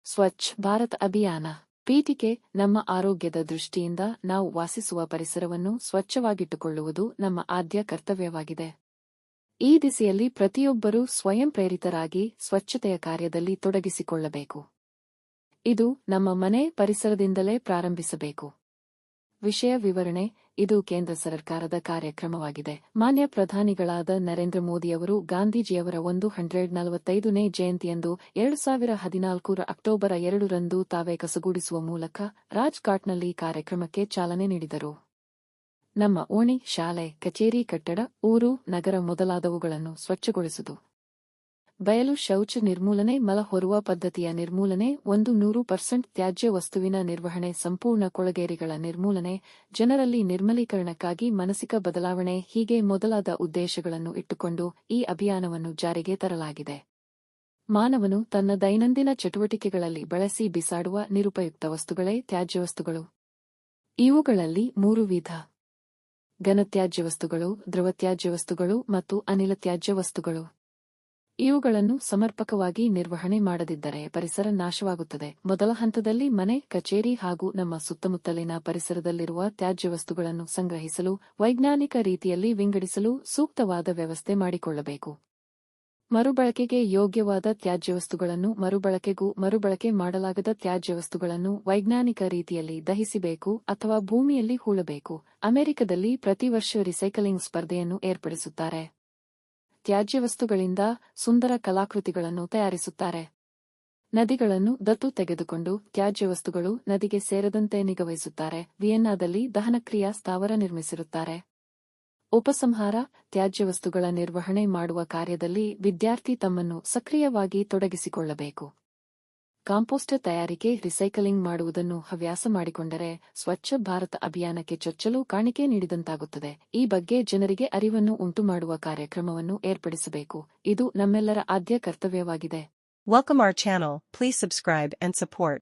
ಸ್ವಚ್ಛ ಭಾರತ್ ಅಭಿಯಾನ ಪೀಠಿಕೆ ನಮ್ಮ ಆರೋಗ್ಯದ ದೃಷ್ಟಿಯಿಂದ ನಾವು ವಾಸಿಸುವ ಪರಿಸರವನ್ನು ಸ್ವಚ್ಛವಾಗಿಟ್ಟುಕೊಳ್ಳುವುದು ನಮ್ಮ ಆದ್ಯ ಕರ್ತವ್ಯವಾಗಿದೆ. ಈ ದಿಸೆಯಲ್ಲಿ ಪ್ರತಿಯೊಬ್ಬರೂ ಸ್ವಯಂ ಪ್ರೇರಿತರಾಗಿ ಸ್ವಚ್ಛತೆಯ ಕಾರ್ಯದಲ್ಲಿ ತೊಡಗಿಸಿಕೊಳ್ಳಬೇಕು. ಇದು ನಮ್ಮ ಮನೆ ಪರಿಸರದಿಂದಲೇ ಪ್ರಾರಂಭಿಸಬೇಕು. ವಿಷಯ ವಿವರಣೆ: ಇದು ಕೇಂದ್ರ ಸರ್ಕಾರದ ಕಾರ್ಯಕ್ರಮವಾಗಿದೆ. ಮಾನ್ಯ ಪ್ರಧಾನಿಗಳಾದ ನರೇಂದ್ರ ಮೋದಿಯವರು ಗಾಂಧೀಜಿಯವರ 145ನೇ ಜಯಂತಿಯಂದು 2014 ಅಕ್ಟೋಬರ್ 2ರಂದು ತಾವೇ ಕಸಗೂಡಿಸುವ ಮೂಲಕ ರಾಜ್ಘಾಟ್ನಲ್ಲಿ ಕಾರ್ಯಕ್ರಮಕ್ಕೆ ಚಾಲನೆ ನೀಡಿದರು. ನಮ್ಮ ಓಣಿ, ಶಾಲೆ, ಕಚೇರಿ ಕಟ್ಟಡ, ಊರು, ನಗರ ಮೊದಲಾದವುಗಳನ್ನು ಸ್ವಚ್ಛಗೊಳಿಸುವುದು. ಬಯಲು ಶೌಚ ನಿರ್ಮೂಲನೆ, ಮಲ ಹೊರುವ ಪದ್ಧತಿಯ ನಿರ್ಮೂಲನೆ, 100% ತ್ಯಾಜ್ಯ ವಸ್ತುವಿನ ನಿರ್ವಹಣೆ, ಸಂಪೂರ್ಣ ಕೊಳಗೇರಿಗಳ ನಿರ್ಮೂಲನೆ, ಜನರಲ್ಲಿ ನಿರ್ಮಲೀಕರಣಕ್ಕಾಗಿ ಮಾನಸಿಕ ಬದಲಾವಣೆ ಹೀಗೆ ಮೊದಲಾದ ಉದ್ದೇಶಗಳನ್ನು ಇಟ್ಟುಕೊಂಡು ಈ ಅಭಿಯಾನವನ್ನು ಜಾರಿಗೆ ತರಲಾಗಿದೆ. ಮಾನವನು ತನ್ನ ದೈನಂದಿನ ಚಟುವಟಿಕೆಗಳಲ್ಲಿ ಬಳಸಿ ಬಿಸಾಡುವ ನಿರುಪಯುಕ್ತ ವಸ್ತುಗಳೇ ತ್ಯಾಜ್ಯವಸ್ತುಗಳು. ಇವುಗಳಲ್ಲಿ 3 ವಿಧ: ಘನತ್ಯಾಜ್ಯ ವಸ್ತುಗಳು, ದ್ರವ ತ್ಯಾಜ್ಯ ವಸ್ತುಗಳು ಮತ್ತು ಅನಿಲ ತ್ಯಾಜ್ಯ ವಸ್ತುಗಳು. ಇವುಗಳನ್ನು ಸಮರ್ಪಕವಾಗಿ ನಿರ್ವಹಣೆ ಮಾಡದಿದ್ದರೆ ಪರಿಸರ ನಾಶವಾಗುತ್ತದೆ. ಮೊದಲ ಹಂತದಲ್ಲಿ ಮನೆ, ಕಚೇರಿ ಹಾಗೂ ನಮ್ಮ ಸುತ್ತಮುತ್ತಲಿನ ಪರಿಸರದಲ್ಲಿರುವ ತ್ಯಾಜ್ಯ ವಸ್ತುಗಳನ್ನು ಸಂಗ್ರಹಿಸಲು, ವೈಜ್ಞಾನಿಕ ರೀತಿಯಲ್ಲಿ ವಿಂಗಡಿಸಲು ಸೂಕ್ತವಾದ ವ್ಯವಸ್ಥೆ ಮಾಡಿಕೊಳ್ಳಬೇಕು. ಮರುಬಳಕೆಗೆ ಯೋಗ್ಯವಾದ ತ್ಯಾಜ್ಯ ವಸ್ತುಗಳನ್ನು ಮರುಬಳಕೆಗೂ, ಮರುಬಳಕೆ ಮಾಡಲಾಗದ ತ್ಯಾಜ್ಯ ವಸ್ತುಗಳನ್ನು ವೈಜ್ಞಾನಿಕ ರೀತಿಯಲ್ಲಿ ದಹಿಸಬೇಕು ಅಥವಾ ಭೂಮಿಯಲ್ಲಿ ಹೂಳಬೇಕು. ಅಮೆರಿಕದಲ್ಲಿ ಪ್ರತಿ ವರ್ಷ ರಿಸೈಕಲಿಂಗ್ ಸ್ಪರ್ಧೆಯನ್ನು ಏರ್ಪಡಿಸುತ್ತಾರೆ. ತ್ಯಾಜ್ಯ ವಸ್ತುಗಳಿಂದ ಸುಂದರ ಕಲಾಕೃತಿಗಳನ್ನು ತಯಾರಿಸುತ್ತಾರೆ. ನದಿಗಳನ್ನು ದತ್ತು ತೆಗೆದುಕೊಂಡು ತ್ಯಾಜ್ಯ ವಸ್ತುಗಳು ನದಿಗೆ ಸೇರದಂತೆ ನಿಗಾವಹಿಸುತ್ತಾರೆ. ವಿಯೆನ್ನಾದಲ್ಲಿ ದಹನಕ್ರಿಯಾ ಸ್ಥಾವರ ನಿರ್ಮಿಸಿರುತ್ತಾರೆ. ಉಪಸಂಹಾರ: ತ್ಯಾಜ್ಯ ವಸ್ತುಗಳ ನಿರ್ವಹಣೆ ಮಾಡುವ ಕಾರ್ಯದಲ್ಲಿ ವಿದ್ಯಾರ್ಥಿ ತಮ್ಮನ್ನು ಸಕ್ರಿಯವಾಗಿ ತೊಡಗಿಸಿಕೊಳ್ಳಬೇಕು. ಕಾಂಪೋಸ್ಟ್ ತಯಾರಿಕೆ: ರಿಸೈಕಲಿಂಗ್ ಮಾಡುವುದನ್ನು ಹವ್ಯಾಸ ಮಾಡಿಕೊಂಡರೆ ಸ್ವಚ್ಛ ಭಾರತ ಅಭಿಯಾನಕ್ಕೆ ಚೊಚ್ಚಲು ಕಾಣಿಕೆ ನೀಡಿದಂತಾಗುತ್ತದೆ. ಈ ಬಗ್ಗೆ ಜನರಿಗೆ ಅರಿವನ್ನು ಉಂಟುಮಾಡುವ ಕಾರ್ಯಕ್ರಮವನ್ನು ಏರ್ಪಡಿಸಬೇಕು. ಇದು ನಮ್ಮೆಲ್ಲರ ಆದ್ಯ ಕರ್ತವ್ಯವಾಗಿದೆ. Welcome our channel. Please subscribe and support.